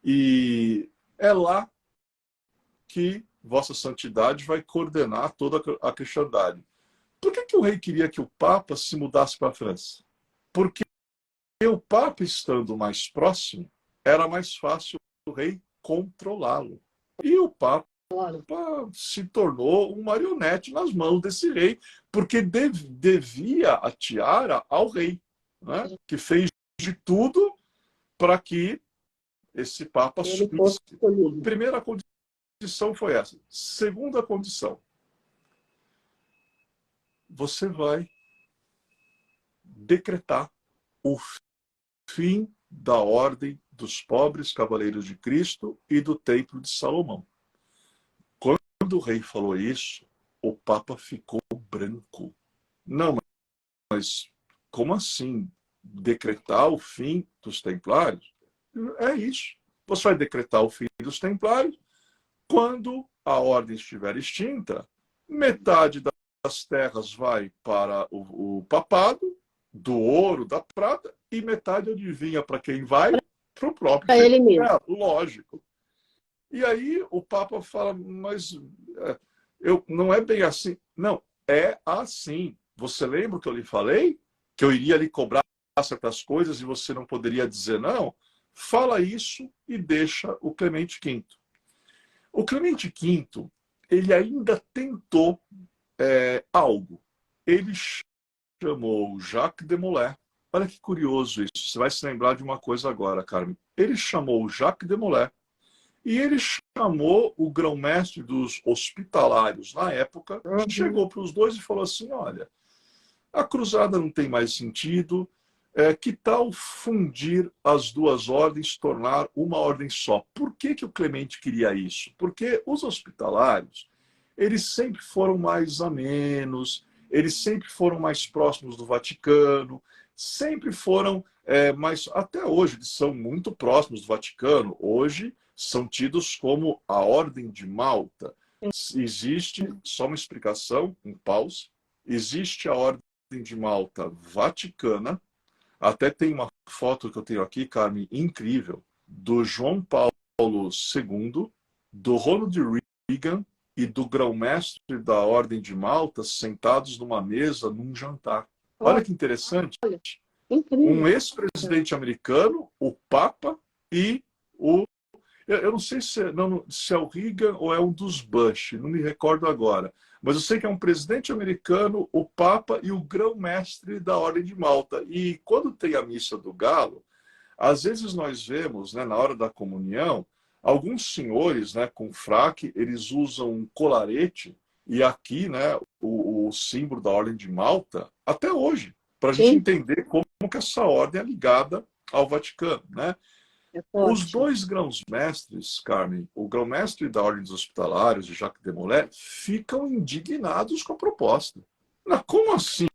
e é lá que Vossa Santidade vai coordenar toda a cristandade. Por que o rei queria que o Papa se mudasse para a França? Porque o Papa, estando mais próximo, era mais fácil o rei controlá-lo. E o Papa se tornou um marionete nas mãos desse rei, porque devia a tiara ao rei, né? Que fez de tudo para que esse Papa subisse. Primeira condição foi essa. Segunda condição, você vai decretar o fim da ordem dos pobres cavaleiros de Cristo e do Templo de Salomão. Quando o rei falou isso, o Papa ficou branco. Não, mas como assim? Decretar o fim dos templários? É isso. Você vai decretar o fim dos templários quando a ordem estiver extinta, metade das terras vai para o papado, do ouro, da prata, e metade, adivinha para quem vai? Para o próprio ele mesmo. Lógico. E aí o Papa fala, mas não é bem assim. Não, é assim. Você lembra que eu lhe falei? Que eu iria lhe cobrar certas coisas e você não poderia dizer não? Fala isso e deixa o Clemente V. O Clemente V, ele ainda tentou algo. Ele chamou Jacques de Molay. Olha que curioso isso. Você vai se lembrar de uma coisa agora, Carmen. Ele chamou Jacques de Molay e ele chamou o grão-mestre dos hospitalários na época, chegou para os dois e falou assim, olha, a cruzada não tem mais sentido, que tal fundir as duas ordens, tornar uma ordem só? Por que o Clemente queria isso? Porque os hospitalários, eles sempre foram mais amenos, eles sempre foram mais próximos do Vaticano, sempre foram mais... Até hoje, eles são muito próximos do Vaticano. Hoje, são tidos como a Ordem de Malta. Existe, só uma explicação, um pause, existe a Ordem de Malta Vaticana. Até tem uma foto que eu tenho aqui, Carmen, incrível, do João Paulo II, do Ronald Reagan e do grão-mestre da Ordem de Malta sentados numa mesa num jantar. Olha que interessante. Um ex-presidente americano, o Papa e o... Eu não sei se é o Reagan ou é um dos Bush, não me recordo agora. Mas eu sei que é um presidente americano, o Papa e o grão-mestre da Ordem de Malta. E quando tem a Missa do Galo, Às vezes nós vemos, né, na hora da comunhão, alguns senhores, né, com fraque, eles usam um colarete e aqui, né, o símbolo da Ordem de Malta, até hoje, para a gente Sim, entender como que essa ordem é ligada ao Vaticano, né? é Os forte. dois grãos-mestres, Carmen, o grão-mestre da Ordem dos Hospitalários, Jacques de Molay, ficam indignados com a proposta. Mas como assim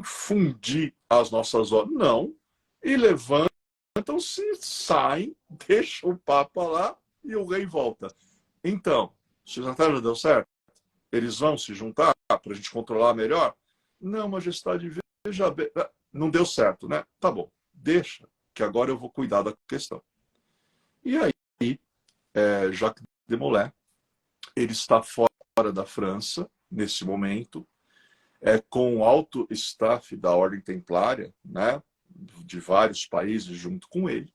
fundir as nossas ordens? Não. E levantam-se, saem, deixam o Papa lá e o rei volta. Então, se a estratégia deu certo, eles vão se juntar para a gente controlar melhor? Não, majestade, veja bem. Não deu certo, né? Tá bom, deixa, que agora eu vou cuidar da questão. E aí, Jacques de Molay, ele está fora da França, nesse momento, com o alto staff da Ordem Templária, né, de vários países junto com ele.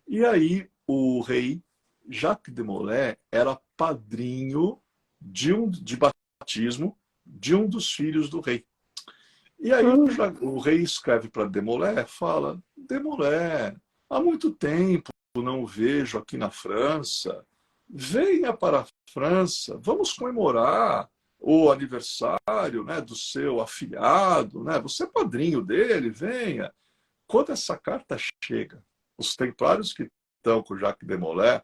E aí, o rei Jacques de Molay era padrinho de batismo de um dos filhos do rei. E aí o rei escreve para Demolay, fala: Demolay, há muito tempo não o vejo aqui na França. Venha para a França, vamos comemorar o aniversário, né, do seu afilhado, né? Você é padrinho dele, venha. Quando essa carta chega, os templários que estão com Jacques de Molay,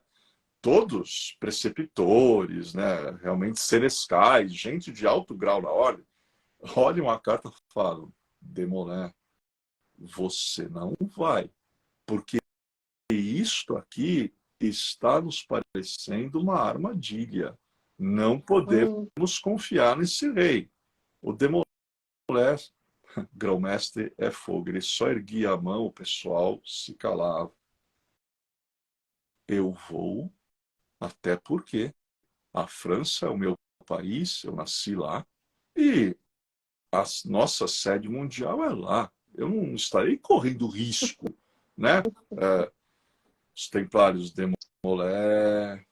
todos preceptores, né, realmente senescais, gente de alto grau na ordem, olham a carta e falam: Demolay, você não vai, porque isto aqui está nos parecendo uma armadilha. Não podemos confiar nesse rei. O Demolay, grão-mestre, é fogo. Ele só erguia a mão, o pessoal se calava. Eu vou, até porque a França é o meu país, eu nasci lá, e a nossa sede mundial é lá. Eu não estarei correndo risco, né? Os templários de Molé.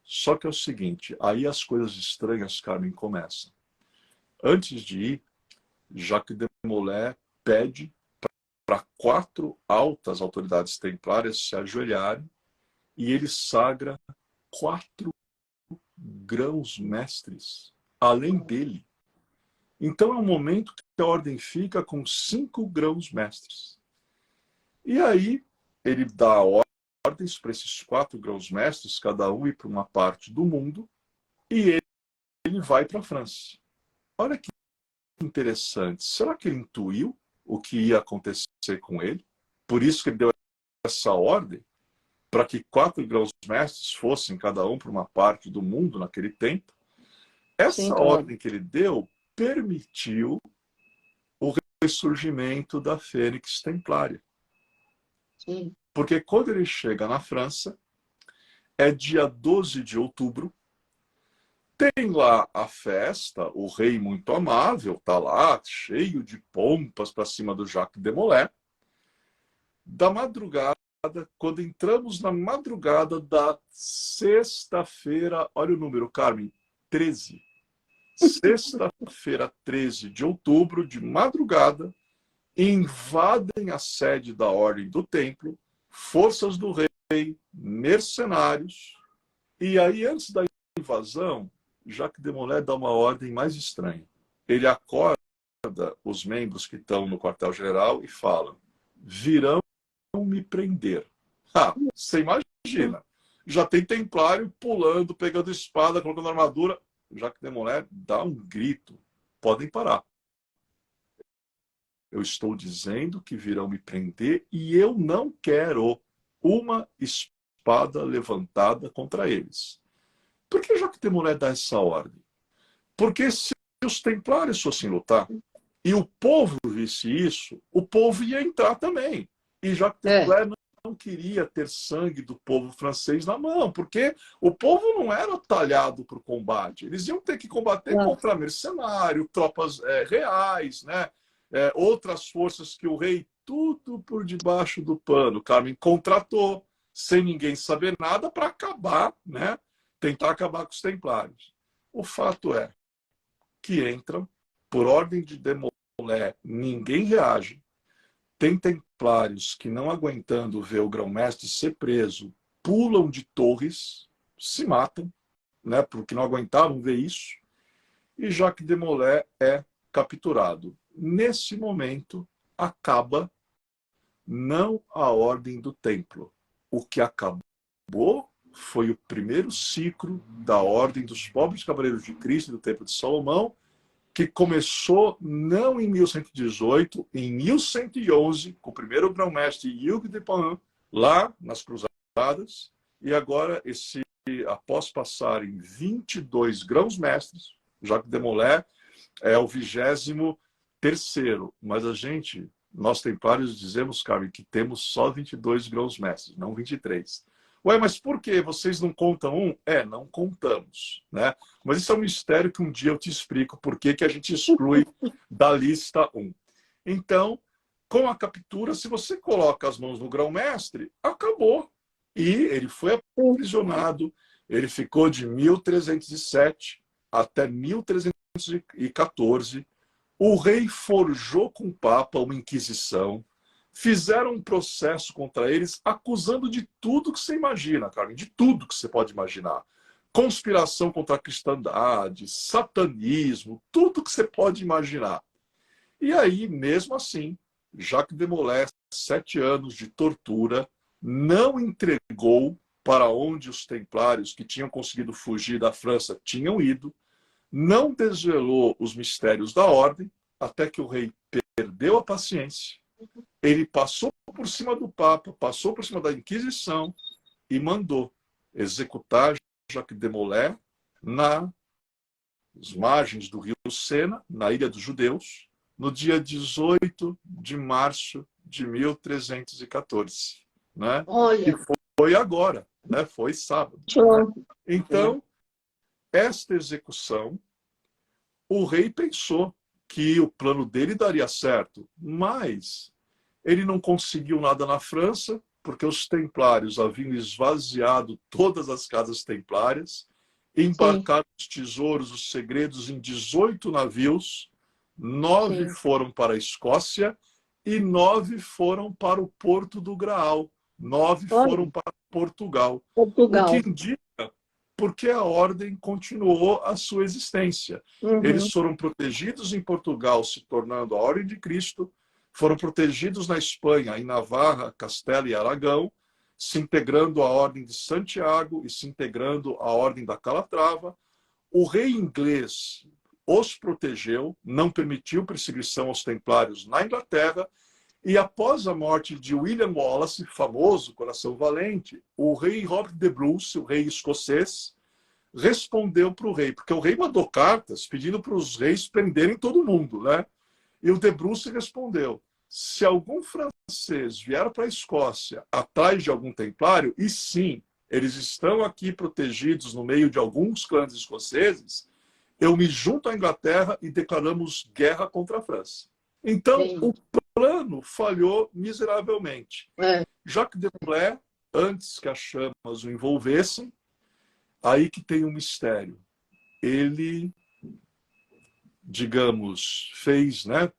Só que é o seguinte, aí as coisas estranhas, Carmen, começam. Antes de ir, Jacques de Molay pede para 4 altas autoridades templárias se ajoelharem e ele sagra 4 grãos-mestres, além dele. Então é um momento que a ordem fica com 5 grãos-mestres. E aí ele dá ordens para esses 4 grãos-mestres, cada um ir para uma parte do mundo, e ele vai para a França. Olha que interessante. Será que ele intuiu o que ia acontecer com ele? Por isso que ele deu essa ordem, para que 4 grãos-mestres fossem cada um para uma parte do mundo naquele tempo. Sim, Essa claro. ordem que ele deu permitiu o ressurgimento da Fênix Templária. Sim. Porque quando ele chega na França, é dia 12 de outubro, tem lá a festa, o rei muito amável está lá, cheio de pompas para cima do Jacques de Molay. Da madrugada, quando entramos na madrugada da sexta-feira, olha o número, Carmen, 13. Sexta-feira, 13 de outubro, de madrugada, invadem a sede da Ordem do Templo, forças do rei, mercenários. E aí, antes da invasão, Jacques de Molay dá uma ordem mais estranha. Ele acorda os membros que estão no quartel-general e fala: virão me prender. Você imagina. Já tem templário pulando, pegando espada, colocando armadura. Jacques de Molay dá um grito: podem parar. Eu estou dizendo que virão me prender e eu não quero uma espada levantada contra eles. Por que Jacques de Molay dá essa ordem? Porque se os templários fossem lutar e o povo visse isso, o povo ia entrar também. E Jacques de Molay não queria ter sangue do povo francês na mão, porque o povo não era talhado para o combate. Eles iam ter que combater contra mercenário, tropas reais, né? Outras forças que o rei, tudo por debaixo do pano, Carmen, contratou, sem ninguém saber nada, para acabar, né? Tentar acabar com os templários. O fato é que entram, por ordem de Demolay, ninguém reage. Tem templários que, não aguentando ver o grão-mestre ser preso, pulam de torres, se matam, né, porque não aguentavam ver isso, e Jacques de Molay é capturado. Nesse momento, acaba não a Ordem do Templo. O que acabou foi o primeiro ciclo da Ordem dos Pobres Cavaleiros de Cristo do Templo de Salomão, que começou não em 1118, em 1111, com o primeiro grão-mestre Hugues de Payens, lá nas Cruzadas, e agora, após passarem 22 grãos-mestres, Jacques de Molay é o 23º, mas nós templários dizemos, Carmen, que temos só 22 grãos-mestres, não 23. Ué, mas por que vocês não contam um? Não contamos, né? Mas isso é um mistério que um dia eu te explico por que a gente exclui da lista um. Então, com a captura, se você coloca as mãos no grão-mestre, acabou. E ele foi aprisionado, ele ficou de 1307 até 1314. O rei forjou com o Papa uma inquisição, fizeram um processo contra eles, acusando de tudo que você imagina, Carmen, de tudo que você pode imaginar. Conspiração contra a cristandade, satanismo, tudo que você pode imaginar. E aí, mesmo assim, Jacques de Molay, 7 anos de tortura, não entregou para onde os templários que tinham conseguido fugir da França tinham ido, não desvelou os mistérios da ordem, até que o rei perdeu a paciência. Ele passou por cima do Papa, passou por cima da Inquisição e mandou executar Jacques de Molay nas margens do rio Sena, na Ilha dos Judeus, no dia 18 de março de 1314. Né? Olha. E foi agora, né? Foi sábado. Né? Então, esta execução, o rei pensou que o plano dele daria certo, mas ele não conseguiu nada na França, porque os templários haviam esvaziado todas as casas templárias, embarcaram os tesouros, os segredos em 18 navios, 9 foram para a Escócia e 9 foram para o Porto do Graal, 9 foram para Portugal. O que indica porque a ordem continuou a sua existência. Eles foram protegidos em Portugal, se tornando a Ordem de Cristo, foram protegidos na Espanha, em Navarra, Castela e Aragão, se integrando à Ordem de Santiago e se integrando à Ordem da Calatrava. O rei inglês os protegeu, não permitiu perseguição aos templários na Inglaterra, e após a morte de William Wallace, famoso Coração Valente, o rei Robert de Bruce, o rei escocês, respondeu para o rei, porque o rei mandou cartas pedindo para os reis prenderem todo mundo, né? E o de Bruce respondeu: se algum francês vier para a Escócia atrás de algum templário, e sim, eles estão aqui protegidos no meio de alguns clãs escoceses, eu me junto à Inglaterra e declaramos guerra contra a França. Então, o plano falhou miseravelmente. Jacques de Molay, antes que as chamas o envolvessem, aí que tem um mistério. Ele, digamos,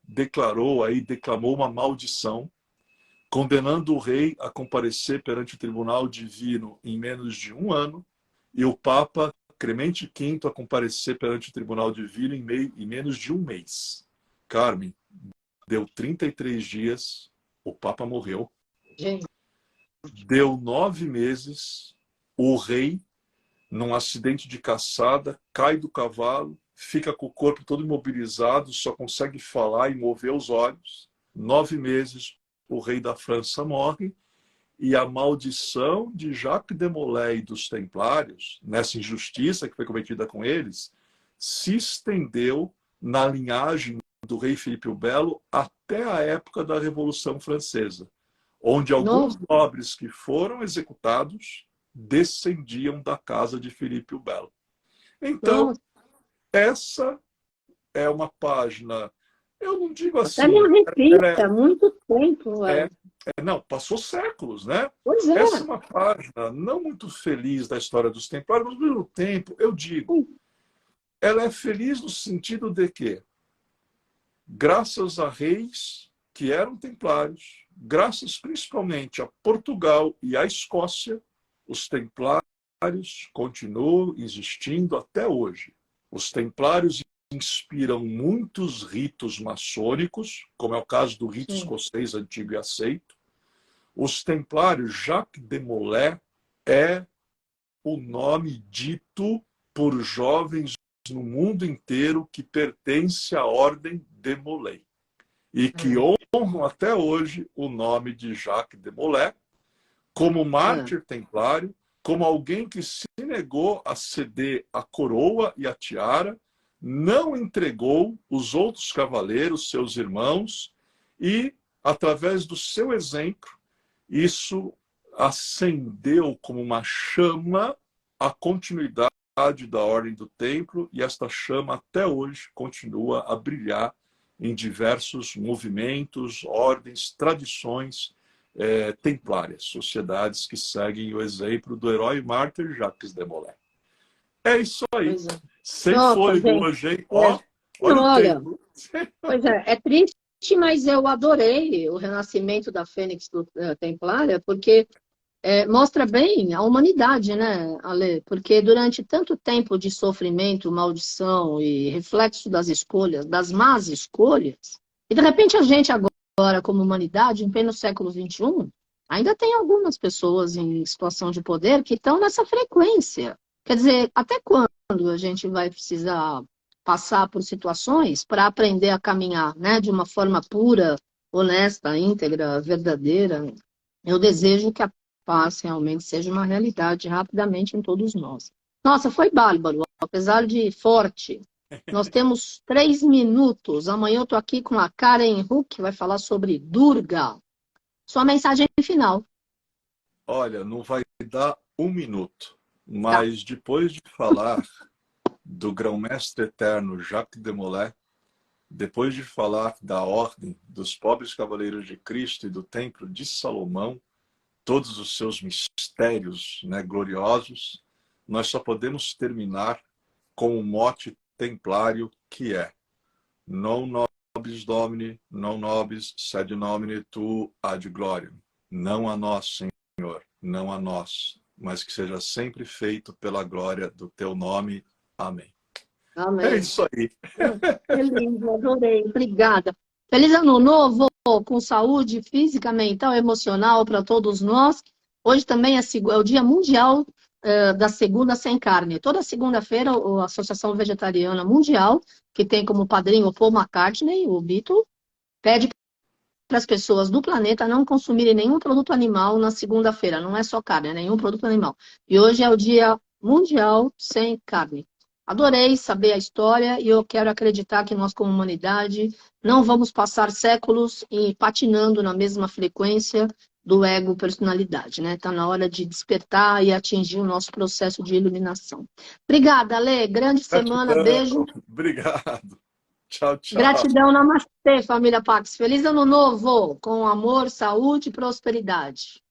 declamou uma maldição, condenando o rei a comparecer perante o tribunal divino em menos de 1 ano, e o Papa Clemente V a comparecer perante o tribunal divino em menos de 1 mês. Carmen, deu 33 dias, o Papa morreu. Deu 9 meses, o rei, num acidente de caçada, cai do cavalo, fica com o corpo todo imobilizado, só consegue falar e mover os olhos. 9 meses, o rei da França morre, e a maldição de Jacques de Molay e dos templários, nessa injustiça que foi cometida com eles, se estendeu na linhagem do rei Filipe o Belo até a época da Revolução Francesa, onde alguns nobres que foram executados descendiam da casa de Filipe o Belo. Então, essa é uma página, eu não digo assim... Até me arrepia, há muito tempo. Não, passou séculos, né? Pois é. Essa é uma página não muito feliz da história dos templários, mas ao mesmo tempo, eu digo, ela é feliz no sentido de que, graças a reis que eram templários, graças principalmente a Portugal e à Escócia, os templários continuam existindo até hoje. Os templários inspiram muitos ritos maçônicos, como é o caso do rito escocês antigo e aceito. Os templários, Jacques de Molay é o nome dito por jovens no mundo inteiro que pertence à ordem de Molay e que honram até hoje o nome de Jacques de Molay como mártir templário, como alguém que se negou a ceder a coroa e a tiara, não entregou os outros cavaleiros, seus irmãos, e, através do seu exemplo, isso acendeu como uma chama a continuidade da ordem do templo, e esta chama até hoje continua a brilhar em diversos movimentos, ordens, tradições templárias, sociedades que seguem o exemplo do herói mártir Jacques de Molay. É isso aí. Sem fôlego hoje, hein? Olha, pois é triste, mas eu adorei o renascimento da Fênix Templária, porque mostra bem a humanidade, né, Ale? Porque durante tanto tempo de sofrimento, maldição e reflexo das escolhas, das más escolhas, e de repente a gente agora, como humanidade, em pleno século XXI, ainda tem algumas pessoas em situação de poder que estão nessa frequência. Quer dizer, até quando a gente vai precisar passar por situações para aprender a caminhar, né, de uma forma pura, honesta, íntegra, verdadeira? Eu desejo que a paz realmente seja uma realidade rapidamente em todos nós. Nossa, foi bárbaro, apesar de forte. Nós temos 3 minutos. Amanhã eu estou aqui com a Karen Huck, que vai falar sobre Durga. Sua mensagem final. Olha, não vai dar 1 minuto, mas depois de falar do grão-mestre eterno Jacques de Molay, depois de falar da ordem dos pobres cavaleiros de Cristo e do templo de Salomão, todos os seus mistérios, né, gloriosos, nós só podemos terminar com o mote templário que é: non nobis Domini, non nobis sed nomine tu ad gloriam. Não a nós, Senhor, não a nós, mas que seja sempre feito pela glória do teu nome. Amém. Amém. É isso aí. Que lindo, adorei. Obrigada. Feliz ano novo, com saúde física, mental, emocional para todos nós. Hoje também é o Dia Mundial da Segunda Sem Carne. Toda segunda-feira, a Associação Vegetariana Mundial, que tem como padrinho o Paul McCartney, o Beatle, pede para as pessoas do planeta não consumirem nenhum produto animal na segunda-feira. Não é só carne, é nenhum produto animal. E hoje é o Dia Mundial Sem Carne. Adorei saber a história e eu quero acreditar que nós, como humanidade, não vamos passar séculos patinando na mesma frequência do ego-personalidade, né? Está na hora de despertar e atingir o nosso processo de iluminação. Obrigada, Ale. Grande semana. Beijo. Obrigado. Tchau, tchau. Gratidão, namastê, família Pax. Feliz ano novo, com amor, saúde e prosperidade.